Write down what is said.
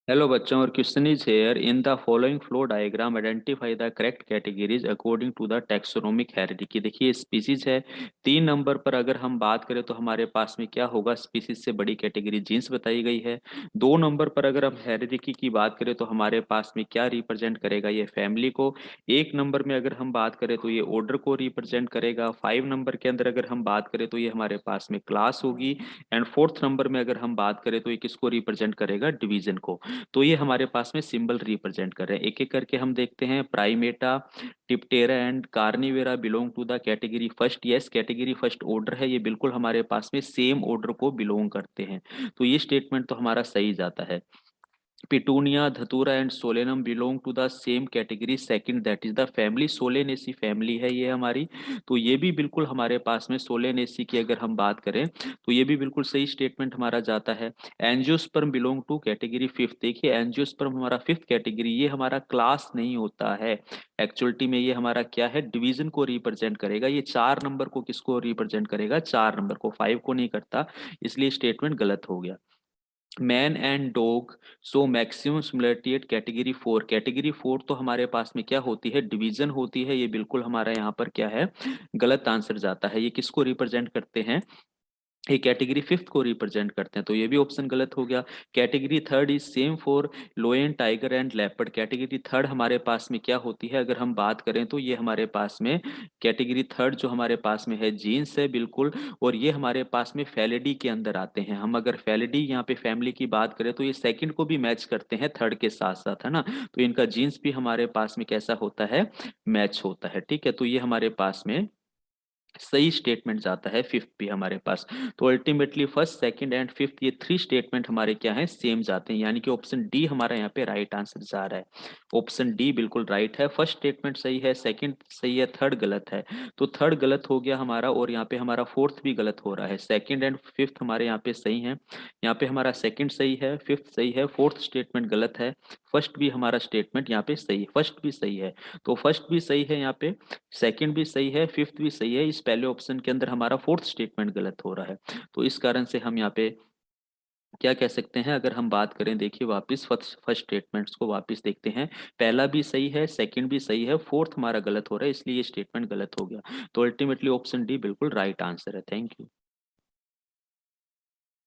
Hello बच्चों, और question is here in the following flow diagram identify the correct categories according to the taxonomic hierarchy. देखिए species है। 3 number पर अगर हम बात करें तो हमारे पास में क्या होगा, स्पीसीज से बड़ी कैटेगरी जीन्स बताई गई है। 2 नंबर पर अगर हम हायरार्की की बात करें तो हमारे पास में क्या रिप्रेजेंट करेगा, ये फैमिली को। 1 नंबर में अगर हम बात करें तो ये ऑर्डर को रिप्रेजेंट करेगा। 5 नंबर के अंदर अगर हम बात करें तो ये हमारे पास में क्लास होगी। एंड 4th नंबर में अगर हम बात करें तो ये किसको रिप्रेजेंट करेगा, डिवीजन को। तो ये हमारे पास में सिंबल रिप्रेजेंट कर रहे हैं। एक एक करके हम देखते हैं। Primata, Diptera and Carnivora belong to the category first. Yes, category first order है, ये बिल्कुल हमारे पास में सेम ऑर्डर को बिलोंग करते हैं। तो ये स्टेटमेंट तो हमारा सही जाता है। Petunia, datura and solanum belong to the same category second, that is the family solanaceae family है ये हमारी। तो ये भी बिल्कुल हमारे पास में सोलेनेसी की अगर हम बात करें तो ये भी बिल्कुल सही स्टेटमेंट हमारा जाता है। Angiosperm belong to category fifth. देखिए एंजियोस्पर्म हमारा फिफ्थ कैटेगरी, ये हमारा क्लास नहीं होता है। एक्चुअलिटी में ये हमारा क्या है, डिवीजन को रिप्रेजेंट करेगा। ये 4 नंबर को किसको रिप्रेजेंट करेगा, 4 नंबर को, 5 को नहीं करता। इसलिए स्टेटमेंट गलत हो गया। Man and dog so maximum similarity at category four. Category four तो हमारे पास में क्या होती है, डिवीजन होती है। ये बिल्कुल हमारा यहाँ पर क्या है, गलत आंसर जाता है। ये किसको रिप्रेजेंट करते हैं, ये कैटेगरी फिफ्थ को रिप्रेजेंट करते हैं। तो ये भी ऑप्शन गलत हो गया। Category third is same for लोयन, tiger and leopard. Category third हमारे पास में क्या होती है, अगर हम बात करें तो ये हमारे पास में कैटेगरी थर्ड जो हमारे पास में है जीन्स है बिल्कुल। और ये हमारे पास में फैलिडी के अंदर आते हैं। हम अगर फैलिडी यहाँ पे फैमिली की बात करें तो ये सेकंड को भी मैच करते हैं थर्ड के साथ साथ, है ना। तो इनका जीन्स भी हमारे पास में कैसा होता है, मैच होता है। ठीक है, तो ये हमारे पास में सही स्टेटमेंट जाता है फिफ्थ भी हमारे पास। तो ultimately first, second and fifth ये 3 स्टेटमेंट हमारे क्या है, सेम जाते हैं। यानी कि ऑप्शन डी हमारा यहाँ पे राइट आंसर जा रहा है। ऑप्शन डी बिल्कुल राइट है। फर्स्ट स्टेटमेंट सही है, सेकंड सही है, थर्ड गलत है। तो थर्ड गलत हो गया हमारा, और यहाँ पे हमारा फोर्थ भी गलत हो रहा है। सेकंड एंड फिफ्थ हमारे यहाँ पे सही है। यहाँ पे हमारा सेकंड सही है, फिफ्थ सही है, फोर्थ स्टेटमेंट गलत है। फर्स्ट भी हमारा स्टेटमेंट यहाँ पे सही है, फर्स्ट भी सही है। तो फर्स्ट भी सही है यहाँ पे, सेकंड भी सही है, फिफ्थ भी सही है। इस पहले ऑप्शन के अंदर हमारा फोर्थ स्टेटमेंट गलत हो रहा है। तो इस कारण से हम यहाँ पे क्या कह सकते हैं, अगर हम बात करें, देखिए वापस फर्स्ट फर्स्ट स्टेटमेंट्स को वापस देखते हैं। पहला भी सही है, सेकंड भी सही है, फोर्थ हमारा गलत हो रहा है, इसलिए ये स्टेटमेंट गलत हो गया। तो अल्टीमेटली ऑप्शन डी बिल्कुल राइट आंसर है। Thank you.